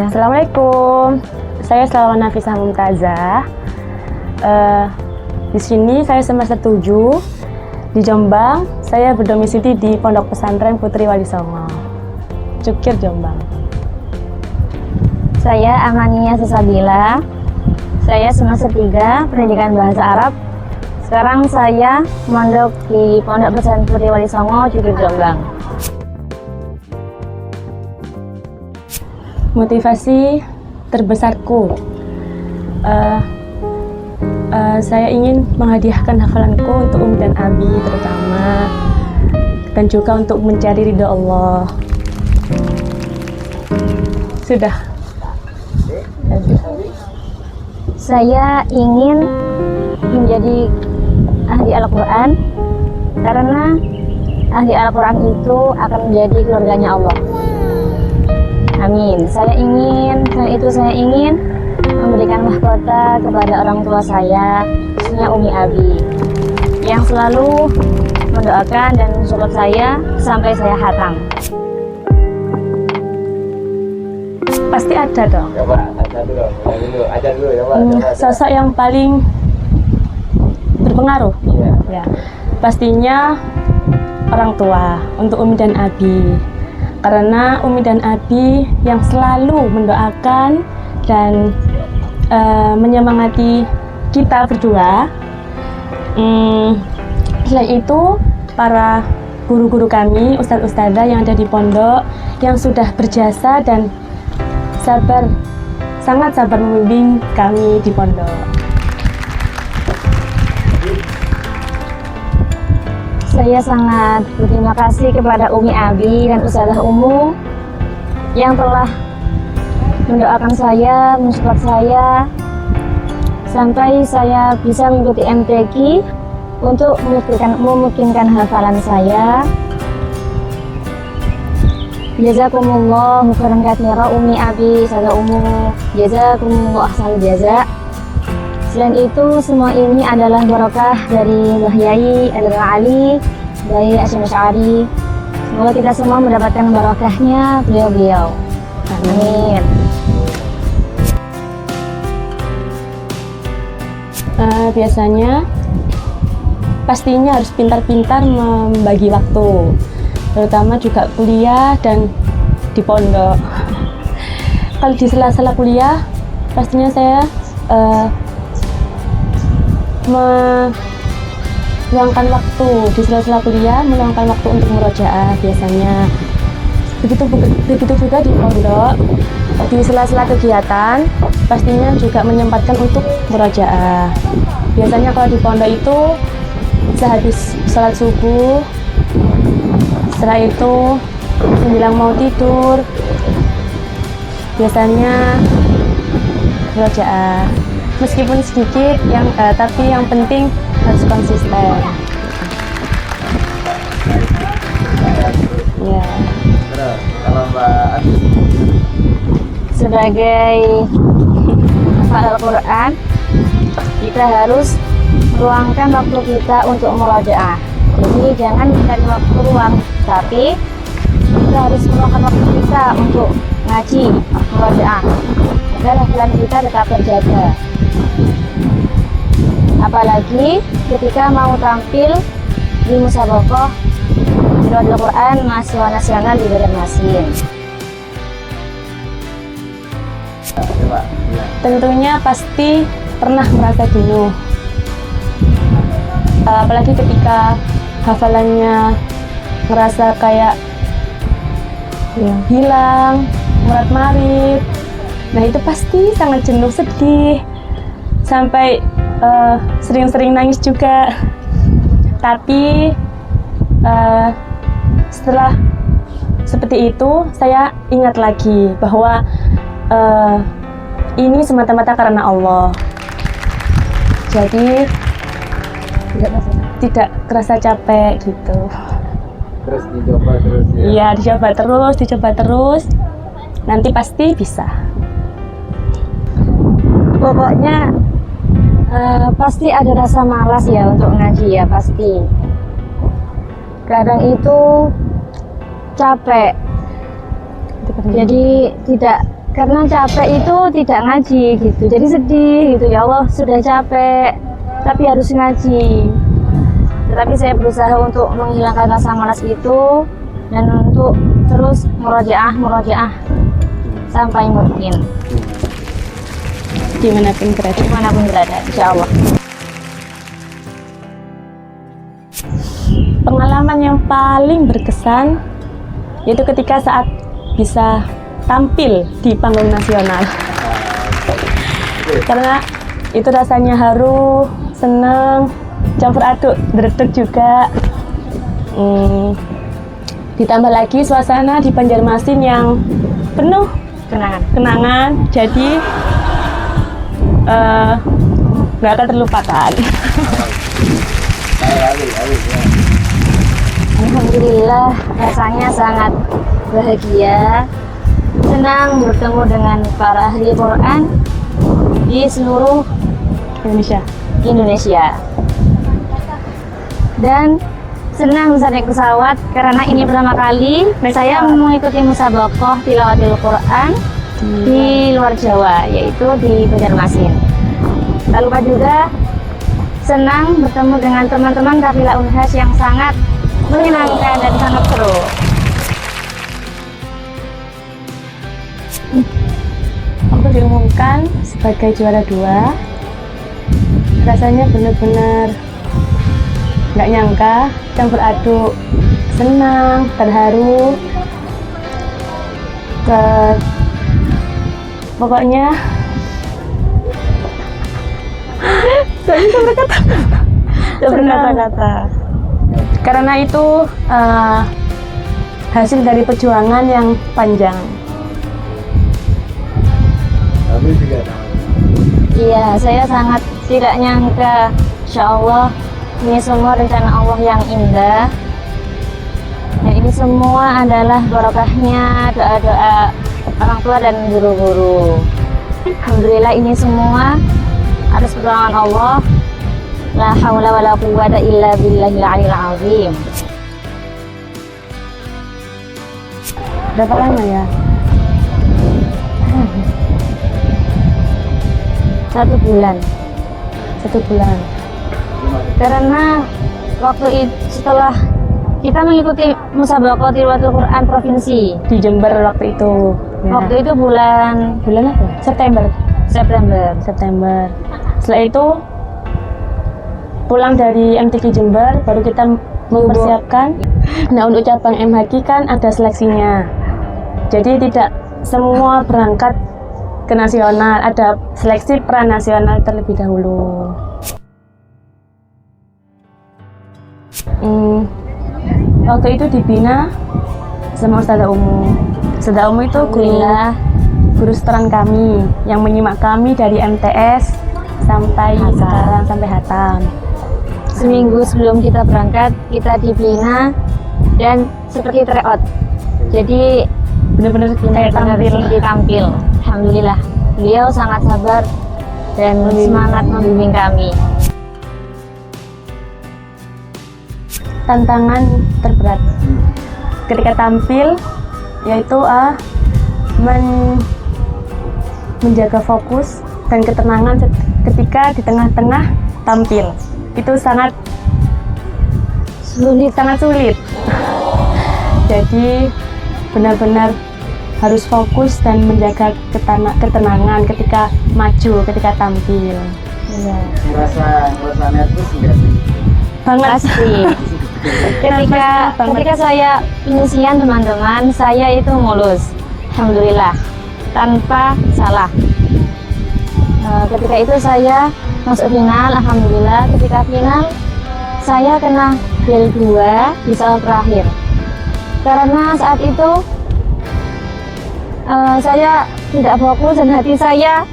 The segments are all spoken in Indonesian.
Assalamualaikum. Saya Salwa Nafisah Mumtazah. Di sini saya semester 7 di Jombang. Saya berdomisili di Pondok Pesantren Putri Wali Songo, Cukir, Jombang. Saya Amania Susabila. Saya semester 3 Pendidikan Bahasa Arab. Sekarang saya mondok di Pondok Pesantren Putri Wali Songo, Cukir, Jombang. Motivasi terbesarku, saya ingin menghadiahkan hafalanku untuk Umi dan Abi terutama, dan juga untuk mencari ridha Allah. Sudah. Saya ingin menjadi ahli Al-Quran karena ahli Al-Quran itu akan menjadi keluarganya Allah. Amin. Saya ingin memberikan mahkota kepada orang tua saya, khususnya Umi Abi, yang selalu mendoakan dan mensupport saya sampai saya hatam. Pasti ada dong. Ajar dulu ya, Pak. Sosok yang paling berpengaruh. Ya, pastinya orang tua untuk Umi dan Abi. Karena Umi dan Abi yang selalu mendoakan dan menyemangati kita berdua. Selain itu, para guru-guru kami, ustadz-ustadzah yang ada di pondok, yang sudah berjasa dan sangat sabar membimbing kami di pondok. Saya sangat berterima kasih kepada Umi Abi dan Ustazah Umu yang telah mendoakan saya, mensupport saya sampai saya bisa mengikuti MTQ untuk memungkinkan hafalan saya. Jazakumullah khairan katsira Umi Abi, Ustazah Umu, jazakumullah ahsanul jaza. Selain itu, semua ini adalah barokah dari Mbah Yai Al-Ali, dari Hasyim Asy'ari. Semoga kita semua mendapatkan barokahnya beliau-beliau. Amin. Biasanya pastinya harus pintar-pintar membagi waktu, terutama juga kuliah dan di pondok. Kalau di sela-sela kuliah, pastinya saya meluangkan waktu di sela-sela kuliah, meluangkan waktu untuk murojaah biasanya. Begitu juga di pondok, di sela-sela kegiatan pastinya juga menyempatkan untuk murojaah. Biasanya kalau di pondok itu sehabis sholat subuh, setelah itu menjelang mau tidur, biasanya murojaah. Meskipun sedikit, tapi yang penting harus konsisten. Ya. Kalau Mbak Sebagai hafal Al-Quran, kita harus meluangkan waktu kita untuk murojaah. Jadi jangan mencari waktu luang, tapi kita harus meluangkan waktu kita untuk ngaji, murojaah, agar hafalan kita tetap terjaga. Apalagi ketika mau tampil di musabaqah Tilawatil Quran mahasiswa nasional di Banjarmasin. Tentunya pasti pernah merasa jenuh, apalagi ketika hafalannya ngerasa kayak hilang, murat-marit. Nah itu pasti sangat jenuh, sedih, sampai sering-sering nangis juga. Tapi setelah seperti itu, saya ingat lagi bahwa ini semata-mata karena Allah. Jadi tidak terasa capek gitu. Terus dicoba terus ya? Iya, dicoba terus. Nanti pasti bisa. Pokoknya pasti ada rasa malas ya untuk ngaji ya, pasti. Kadang itu capek, jadi tidak karena capek itu tidak ngaji gitu, jadi sedih gitu, ya Allah sudah capek tapi harus ngaji. Tetapi saya berusaha untuk menghilangkan rasa malas itu dan untuk terus murojaah sampai mungkin Dimanapun berada. insya Allah. Pengalaman yang paling berkesan yaitu ketika saat bisa tampil di panggung nasional. Karena itu rasanya haru, seneng, campur aduk, dredeg juga. Ditambah lagi suasana di Banjarmasin yang penuh kenangan, jadi nggak akan terlupakan. Ya. Alhamdulillah, rasanya sangat bahagia, senang bertemu dengan para ahli Quran di seluruh Indonesia. Dan senang bisa naik pesawat karena ini pertama kali saya mengikuti musabaqah tilawatil Quran di luar Jawa, yaitu di Banjarmasin. Tak lupa juga senang bertemu dengan teman-teman kafilah Unhas yang sangat menyenangkan dan sangat seru. Aku diumumkan sebagai juara 2. Rasanya benar-benar nggak nyangka, campur aduk, senang, terharu, pokoknya saya bisa berkata-kata. Karena itu hasil dari perjuangan yang panjang. Tapi juga Iya, saya sangat tidak nyangka. Insya Allah ini semua rencana Allah yang indah. Dan ini semua adalah barokahnya doa-doa orang tua dan guru-guru. Alhamdulillah ini semua atas pertolongan Allah. La haula wala quwwata illa billahil aliyil azim. Berapa lama ya? 1 bulan. 1 bulan. Karena waktu itu setelah kita mengikuti musabaqah tilawatil Quran provinsi Di Jember waktu itu. Ya. waktu itu bulan apa? September. Setelah itu pulang dari MTQ Jember, baru kita mempersiapkan. Nah, untuk cabang MHQ kan ada seleksinya. Jadi tidak semua berangkat ke nasional, ada seleksi pranasional terlebih dahulu. Waktu itu dibina sama Ustazah Umu. Ustazah Umu itu guru seteran kami yang menyimak kami dari MTS sampai sekarang, sampai hatam. seminggu sebelum kita berangkat kita dibina dan seperti tryout, jadi Benar-benar kayak tampil. Alhamdulillah beliau sangat sabar dan semangat membimbing kami. Tantangan terberat ketika tampil yaitu menjaga fokus dan ketenangan ketika di tengah-tengah tampil. Itu sangat sulit. Jadi benar-benar harus fokus dan menjaga ketenangan ketika maju, ketika tampil. Iya. Ngerasa nervous enggak sih? Banget. Pasti. Ketika saya penyisian teman-teman, saya itu mulus, alhamdulillah, tanpa salah. Ketika itu saya masuk final, alhamdulillah. Ketika final, saya kena bel 2 di soal terakhir. Karena saat itu saya tidak fokus dan hati saya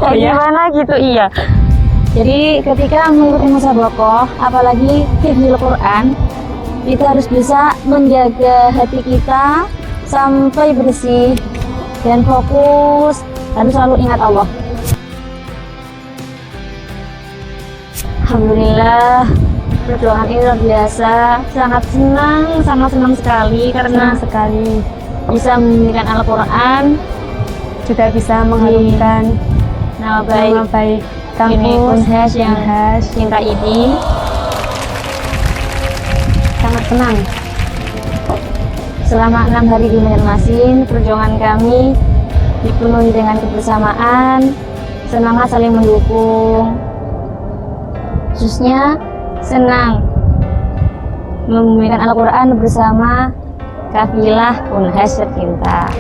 kayak gimana gitu, iya. Jadi ketika mengikuti musabaqah, apalagi hifdzul Quran, kita harus bisa menjaga hati kita sampai bersih dan fokus, harus selalu ingat Allah. Alhamdulillah, perjuangan ini luar biasa, sangat senang sekali karena bisa membumikan Al-Quran, juga bisa mengharumkan nama nama baik baik ini kampus Unhas yang Unhas. cinta ini. Sangat senang. Selama 6 hari di Banjarmasin, perjuangan kami dipenuhi dengan kebersamaan, semangat saling mendukung. Khususnya senang membumikan Al-Quran bersama kafilah Unhas tercinta.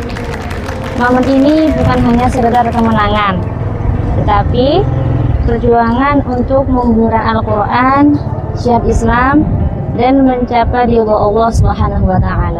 Momen ini bukan hanya sekedar kemenangan, tetapi perjuangan untuk membumikan Al-Quran, syiar Islam, dan mencapai ridho Allah Subhanahu wa Ta'ala.